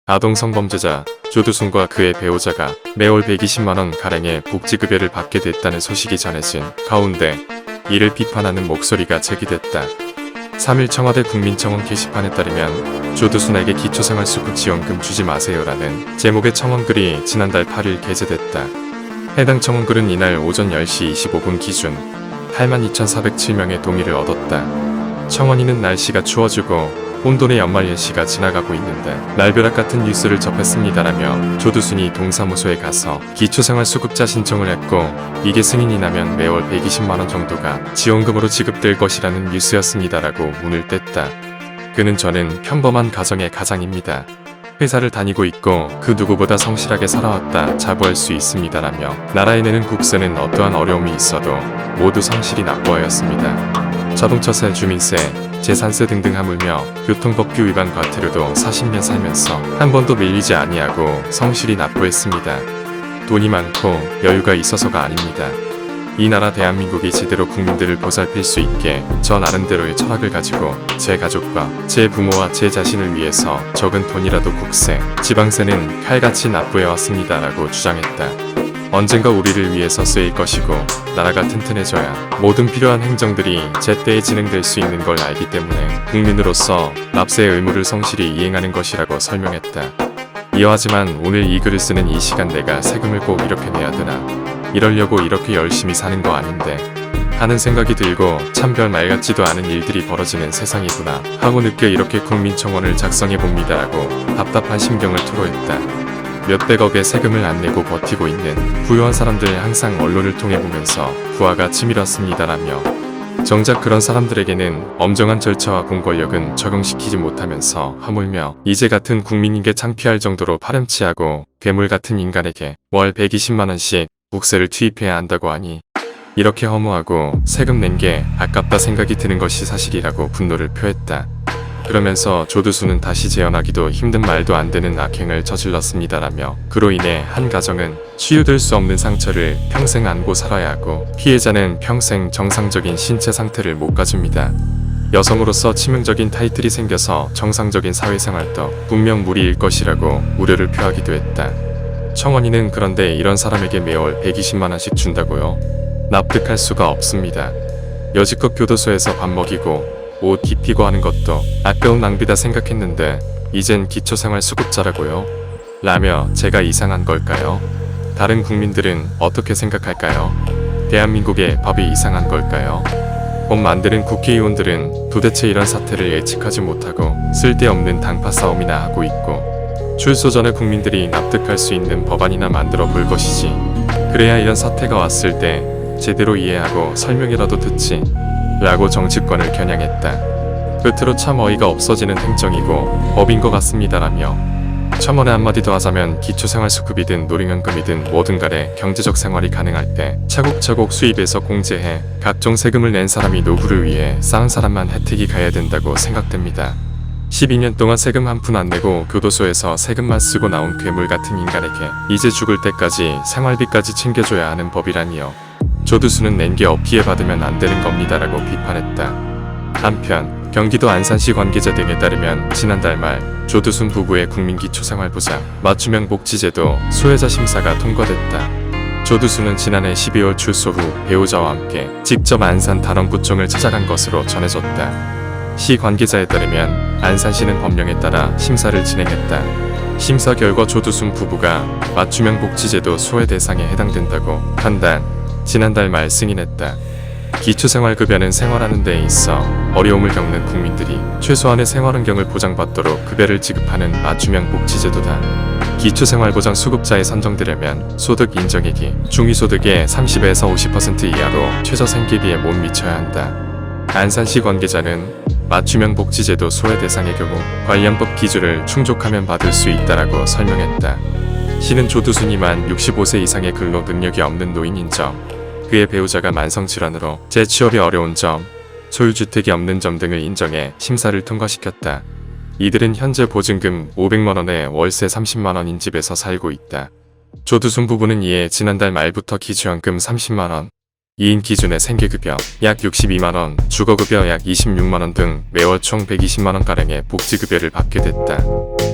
아동 성범죄자 조두순과 그의 배우자가 매월 120만원 가량의 복지급여를 받게 됐다는 소식이 전해진 가운데 이를 비판하는 목소리가 제기됐다. 3일 청와대 국민청원 게시판에 따르면 조두순에게 기초생활수급지원금 주지 마세요라는 제목의 청원글이 지난달 8일 게재됐다. 해당 청원글은 이날 오전 10시 25분 기준 82,407명의 동의를 얻었다. 청원인은 날씨가 추워지고 혼돈의 연말 예시가 지나가고 있는데 날벼락 같은 뉴스를 접했습니다라며 조두순이 동사무소에 가서 기초생활수급자 신청을 했고 이게 승인이 나면 매월 120만원 정도가 지원금으로 지급될 것이라는 뉴스였습니다라고 문을 뗐다. 그는 저는 평범한 가정의 가장입니다. 회사를 다니고 있고 그 누구보다 성실하게 살아왔다 자부할 수 있습니다라며 나라에 내는 국세는 어떠한 어려움이 있어도 모두 성실히 납부하였습니다. 자동차세, 주민세, 재산세 등등 하물며 교통법규 위반 과태료도 40년 살면서 한 번도 밀리지 아니하고 성실히 납부했습니다. 돈이 많고 여유가 있어서가 아닙니다. 이 나라 대한민국이 제대로 국민들을 보살필 수 있게 저 나름대로의 철학을 가지고 제 가족과 제 부모와 제 자신을 위해서 적은 돈이라도 국세, 지방세는 칼같이 납부해왔습니다 라고 주장했다. 언젠가 우리를 위해서 쓰일 것이고 나라가 튼튼해져야 모든 필요한 행정들이 제때에 진행될 수 있는 걸 알기 때문에 국민으로서 납세의 의무를 성실히 이행하는 것이라고 설명했다. 이어하지만 오늘 이 글을 쓰는 이 시간 내가 세금을 꼭 이렇게 내야 되나? 이러려고 이렇게 열심히 사는 거 아닌데 하는 생각이 들고 참 별 말 같지도 않은 일들이 벌어지는 세상이구나 하고 늦게 이렇게 국민청원을 작성해봅니다라고 답답한 심경을 토로했다. 몇백억의 세금을 안 내고 버티고 있는 부유한 사람들 항상 언론을 통해 보면서 부하가 치밀었습니다라며 정작 그런 사람들에게는 엄정한 절차와 공권력은 적용시키지 못하면서 하물며 이제 같은 국민에게 창피할 정도로 파렴치하고 괴물 같은 인간에게 월 120만원씩 국세를 투입해야 한다고 하니 이렇게 허무하고 세금 낸 게 아깝다 생각이 드는 것이 사실이라고 분노를 표했다. 그러면서 조두순은 다시 재현하기도 힘든 말도 안 되는 악행을 저질렀습니다라며 그로 인해 한 가정은 치유될 수 없는 상처를 평생 안고 살아야 하고 피해자는 평생 정상적인 신체 상태를 못 가집니다. 여성으로서 치명적인 타이틀이 생겨서 정상적인 사회생활도 분명 무리일 것이라고 우려를 표하기도 했다. 청원인은 그런데 이런 사람에게 매월 120만원씩 준다고요? 납득할 수가 없습니다. 여지껏 교도소에서 밥 먹이고 옷 입히고 하는 것도 아까운 낭비다 생각했는데 이젠 기초생활수급자라고요? 라며 제가 이상한 걸까요? 다른 국민들은 어떻게 생각할까요? 대한민국의 법이 이상한 걸까요? 법 만드는 국회의원들은 도대체 이런 사태를 예측하지 못하고 쓸데없는 당파 싸움이나 하고 있고 출소 전에 국민들이 납득할 수 있는 법안이나 만들어 볼 것이지 그래야 이런 사태가 왔을 때 제대로 이해하고 설명이라도 듣지 라고 정치권을 겨냥했다. 끝으로 참 어이가 없어지는 행정이고 법인 것 같습니다라며 첨언에 한마디 더 하자면 기초생활수급이든 노령연금이든 뭐든 간에 경제적 생활이 가능할 때 차곡차곡 수입해서 공제해 각종 세금을 낸 사람이 노후를 위해 쌓은 사람만 혜택이 가야 된다고 생각됩니다. 12년 동안 세금 한 푼 안 내고 교도소에서 세금만 쓰고 나온 괴물 같은 인간에게 이제 죽을 때까지 생활비까지 챙겨줘야 하는 법이라니요. 조두순은 낸 게 피해 받으면 안 되는 겁니다라고 비판했다. 한편 경기도 안산시 관계자 등에 따르면 지난달 말 조두순 부부의 국민기초생활보장 맞춤형 복지제도 수혜자 심사가 통과됐다. 조두순은 지난해 12월 출소 후 배우자와 함께 직접 안산 단원구청을 찾아간 것으로 전해졌다. 시 관계자에 따르면 안산시는 법령에 따라 심사를 진행했다. 심사 결과 조두순 부부가 맞춤형 복지제도 수혜 대상에 해당된다고 판단, 지난달 말 승인했다. 기초생활급여는 생활하는 데 있어 어려움을 겪는 국민들이 최소한의 생활환경을 보장받도록 급여를 지급하는 맞춤형 복지제도다. 기초생활보장 수급자에 선정되려면 소득 인정액이 중위소득의 30에서 50% 이하로 최저생계비에 못 미쳐야 한다. 안산시 관계자는 맞춤형 복지제도 수혜 대상의 경우 관련법 기준을 충족하면 받을 수 있다라고 설명했다. 시는 조두순이 만 65세 이상의 근로 능력이 없는 노인인 점, 그의 배우자가 만성질환으로 재취업이 어려운 점, 소유주택이 없는 점 등을 인정해 심사를 통과시켰다. 이들은 현재 보증금 500만원에 월세 30만원인 집에서 살고 있다. 조두순 부부는 이에 지난달 말부터 기초연금 30만원, 2인 기준의 생계급여 약 62만원, 주거급여 약 26만원 등 매월 총 120만원가량의 복지급여를 받게 됐다.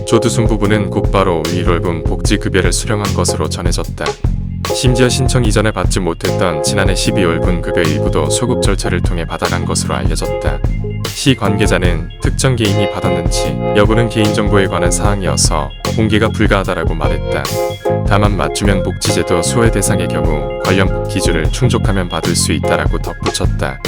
조두순 부부는 곧바로 1월분 복지급여를 수령한 것으로 전해졌다. 심지어 신청 이전에 받지 못했던 지난해 12월분 급여 일부도 소급 절차를 통해 받아간 것으로 알려졌다. 시 관계자는 특정 개인이 받았는지 여부는 개인정보에 관한 사항이어서 공개가 불가하다라고 말했다. 다만 맞춤형 복지제도 소외 대상의 경우 관련 기준을 충족하면 받을 수 있다라고 덧붙였다.